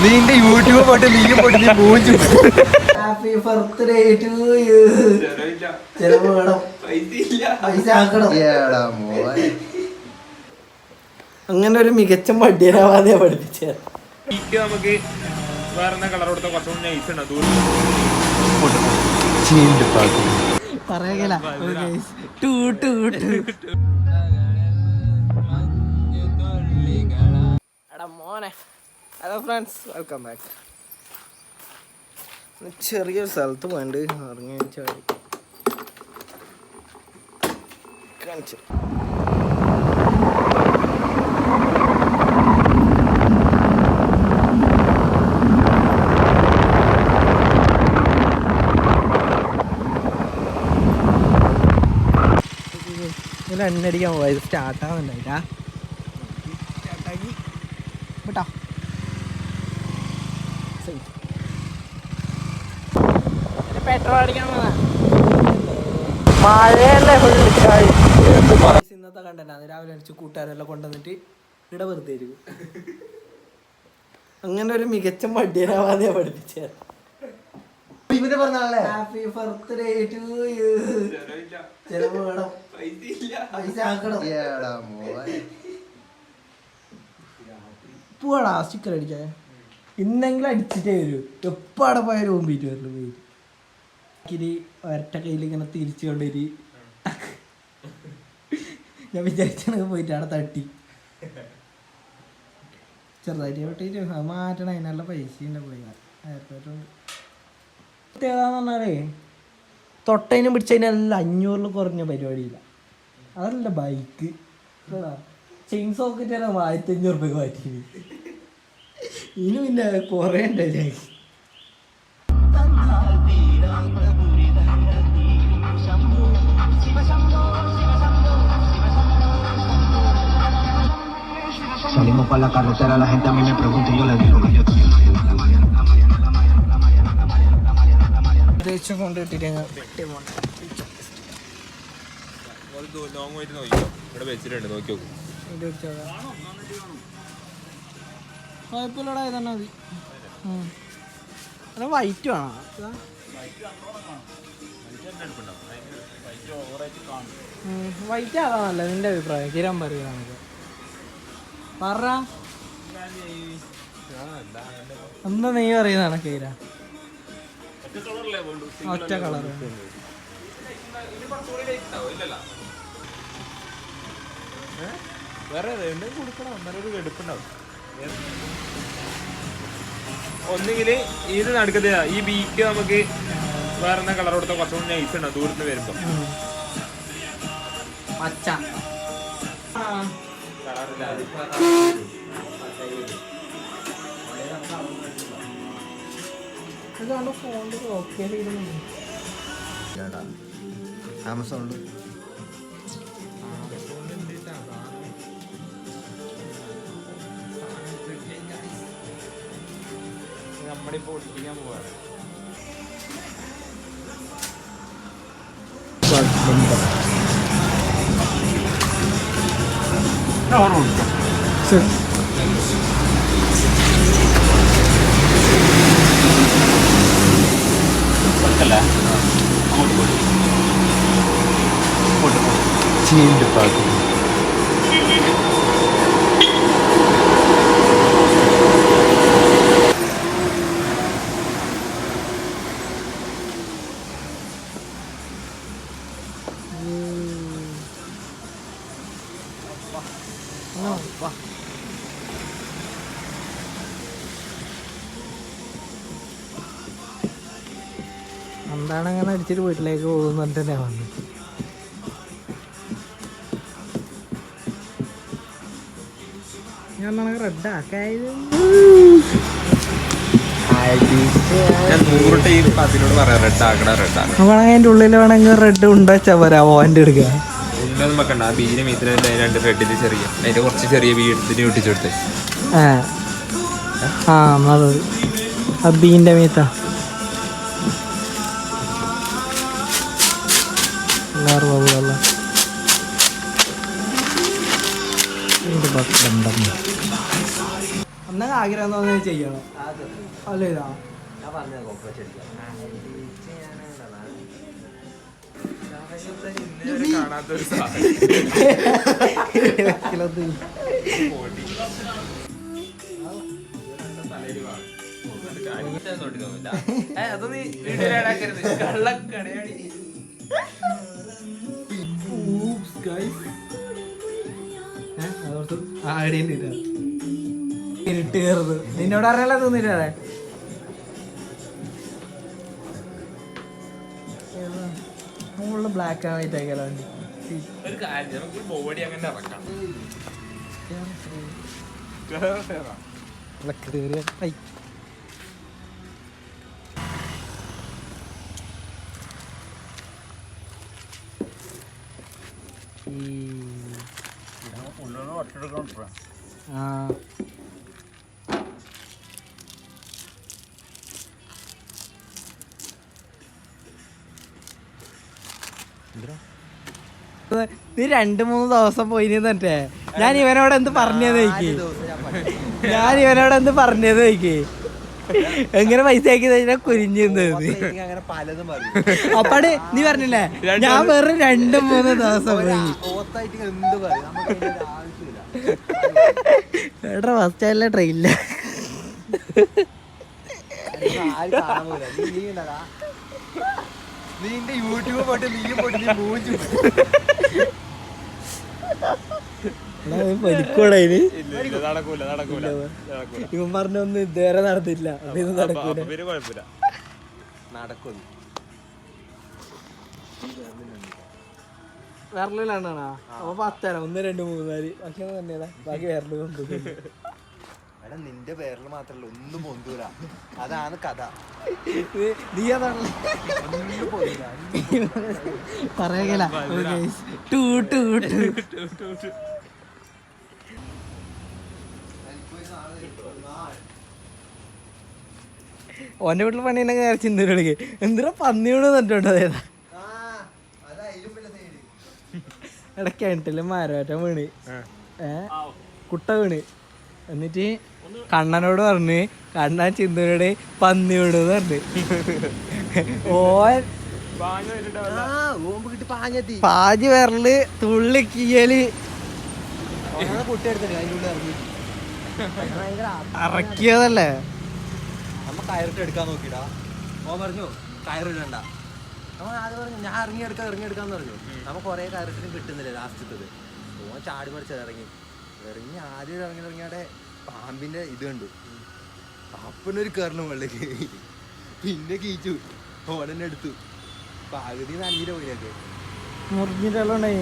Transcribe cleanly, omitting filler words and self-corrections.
നിന്റെ YouTube pot നീയും പോട്ട് നീ മൂഞ്ചു. Happy birthday to you. ചെലവ് വേണം, പൈസ ആക്കണം. അങ്ങനെ ഒരു മികച്ച മടിയനാവാതെ പഠിപ്പിച്ചത്. നമുക്ക് വേറെ കളർ കൊടുത്ത കുറച്ചുകൂടി നൈസ് ഉണ്ട്. പറയല മോനെ. Hello friends, welcome back. ചെറിയൊരു സ്ഥലത്ത് പോയിട്ട് ഇറങ്ങി കാണിച്ചു. എണ്ണടിക്കാൻ പോയത് സ്റ്റാർട്ടാവുന്നുണ്ടായിട്ടാ. സ്റ്റാർട്ടാക്കി കേട്ടോ. പെട്രോൾ അടിക്കാൻ മഴയല്ലേ ഇന്നത്തെ കണ്ടന്റ്. അത് രാവിലെ അടിച്ച് കൂട്ടുകാരെല്ലാം കൊണ്ടുവന്നിട്ട് ഇവിടെ വെറുതെ ഇരിക്കും. അങ്ങനെ ഒരു മികച്ച മടിയനാവാതെ പഠിപ്പിച്ചത്. Happy birthday to you. ചെലവ് വേണം, പൈസ ആക്കണം. പോവാടാ സ്റ്റിക്കർ അടിക്കാൻ. ഇന്നെങ്കിലും അടിച്ചിട്ടേ വരൂ. എപ്പോൾ അവിടെ പോയാലും ഓമ്പിട്ട് വരല് പോയി. ഒരട്ട കയ്യിൽ ഇങ്ങനെ തിരിച്ചു കൊണ്ടൊരു ഞാൻ വിചാരിച്ചാണ് പോയിട്ട് അവിടെ തട്ടി ചെറുതായിട്ട് പൊട്ടിയിട്ട് അത് മാറ്റണം. അതിനുള്ള പൈസ ഉണ്ട് പോയി എയർപോർട്ടുണ്ട്. പ്രത്യേകതാന്ന് പറഞ്ഞാലേ തൊട്ടതിനും പിടിച്ചതിനെല്ലാം 500 കുറഞ്ഞ പരിപാടിയില്ല. അതല്ല ബൈക്ക് ചെയിൻ സോക്കറ്റ് തന്നെ 1500 രൂപ മാറ്റി. ഇനി പിന്നെ കുറേ ഉണ്ടല്ലേ. Salimos por la carretera, la gente a mí me pregunta y yo le digo que yo കുഴപ്പമില്ലടാ. ഇതന്നെ മതി. വൈറ്റ് വേണം. വൈറ്റ് ആകാന്നല്ല നിന്റെ അഭിപ്രായം. കിരാൻ പറയുകയാണെങ്കിൽ പറ. എന്താ നീ പറയുന്നതാണ് കീര? ഒറ്റ കളർ വേറെ കൊടുക്കണം. അന്നേരം ഒരു വെടുപ്പുണ്ടാവും. ഒന്നുകിൽ ഇത് നടക്കത്തില്ല. ഈ ബീക്ക് നമുക്ക് വേറെ കളർ കൊടുത്താൽ കുറച്ചുകൂടി നൈസ് ഉണ്ടാവും ദൂരത്ത് വരുമ്പോ. പച്ച ആമസോണിൽ നമ്മളിപ്പോ ഒട്ടിക്കാൻ പോവാണ്. ചീൻ്റെ പാക്ക് എന്താണ് അങ്ങനെ അടിച്ചിട്ട് വീട്ടിലേക്ക് പോകുന്നുണ്ട് തന്നെ വന്നു. ഞാൻ റെഡ് ആക്കായത് അതിൻ്റെ ഉള്ളിൽ വേണമെങ്കിൽ റെഡ് ഉണ്ടാച്ചാ പോരാ. ഓൻ്റെ എടുക്കുക ഒന്നും വെക്കണ്ട. ആ ബീനെ മീത്തിന് രണ്ട് റെഡിന് ചെറിയ അതിന്റെ കുറച്ച് ചെറിയ ബീ എടുത്തിട്ട് ഒട്ടിച്ചു കൊടുത്തേ. ആ ആ ബീൻ്റെ മീത്ത അന്ന് ആഗ്രഹം തോന്നുന്നത് ചെയ്യണം അല്ലേ ഇതാ ഞാൻ പറഞ്ഞത് കോക്രോച്ച് അടിക്കാം കാണാത്തൊരു സാധനം ഇരുട്ട് കയറുന്നത് നിന്നോട് അറിയാലോ തോന്നിട്ടാ ഫുള്ള് ബ്ലാക്ക് ആൻഡ് വൈറ്റ് ആക്കിയാലോ വണ്ടി ഒരു കാര്യം നമുക്ക് ബോഡി അങ്ങനെ ഇറക്കാം നീ 2-3 ദിവസം പോയി മറ്റേ ഞാൻ ഇവനോട് എന്ത് പറഞ്ഞത് ചോദിക്കേ ഞാൻ ഇവനോട് എന്ത് പറഞ്ഞത് ചോദിക്കേ എങ്ങനെ പൈസ ആക്കി കുരിഞ്ഞിരുന്നത് അങ്ങനെ പലതും പറയും അപ്പാട് നീ പറഞ്ഞില്ലേ ഞാൻ വെറും 2-3 ദിവസം പോയി ഓത്തായിട്ട് എന്ത് പറയും നമുക്ക് അതിന്റെ ആവശ്യമില്ല എടാ ഫസ്റ്റ് ആയില്ല ട്രെയിനില്ല ആരും കാണാൻ പോകില്ല നീ ഉണ്ടടാ നീ എന്റെ യൂട്യൂബ് പോയിട്ട് നീയും പോയിട്ട് നീ മൂഞ്ചു പഠിക്കൂടായിന് നടക്കൂല നടക്കൂല ഇവൻ പറഞ്ഞൊന്നും ഇതുവരെ നടത്തില്ല അപ്പൊ ഇത് നടക്കൂല പിന്നെ കുഴപ്പമില്ല നടക്കും വിരലിലാണോ അപ്പൊ 10 1 2 3 4 പക്ഷെ തന്നെയല്ല ബാക്കി വിരല് കൊണ്ടുപോകും എടാ നിന്റെ പേരിൽ മാത്രല്ല ഒന്നും പൊന്തൂല അതാണ് കഥ നീ അതാണ് ഒന്നും പോയില്ല പറയല ടൂ ടൂ ഓന്റെ വീട്ടിൽ പണീനെ കയറി ചിന്തയിലേക്ക് എന്തിനാ പന്നിയോട് തന്നിട്ടുണ്ടോ അതേതാ ഇടയ്ക്ക് കിണറ്റില് മരമാറ്റം വീണ് കുട്ട വീണ് എന്നിട്ട് കണ്ണനോട് പറഞ്ഞ് കണ്ണൻ ചിന്തയോട് പന്നിയോട് പറഞ്ഞു ഓൻ പാതി വിരല് തുള്ളി കീയല് കുട്ടി എടുത്തിട്ട് അതിനുള്ളിൽ ഇറങ്ങി ഇറക്കിയതല്ലേ നമ്മ കയറിട്ട് എടുക്കാൻ നോക്കിടാ ഓൻ പറഞ്ഞു കയറിടണ്ട നമ്മ ആദ്യം പറഞ്ഞു ഞാൻ ഇറങ്ങിയെടുക്കാന്ന് പറഞ്ഞു നമ്മ കൊറേ കയറിട്ടിനും കിട്ടുന്നില്ല ലാസ്റ്റത്തത് ഓൻ ചാടി മറിച്ചത് ഇറങ്ങി ആദ്യം ഇറങ്ങിയാടെ പാമ്പിന്റെ ഇത് കണ്ടു അപ്പനൊരു കയറണം വെള്ളക്ക് പിന്നെ കീച്ചു ഓടനെ എടുത്തു പകുതി നല്ലീര പോയില്ലൊക്കെ മുറിഞ്ഞിട്ടുള്ളതുകൊണ്ടേ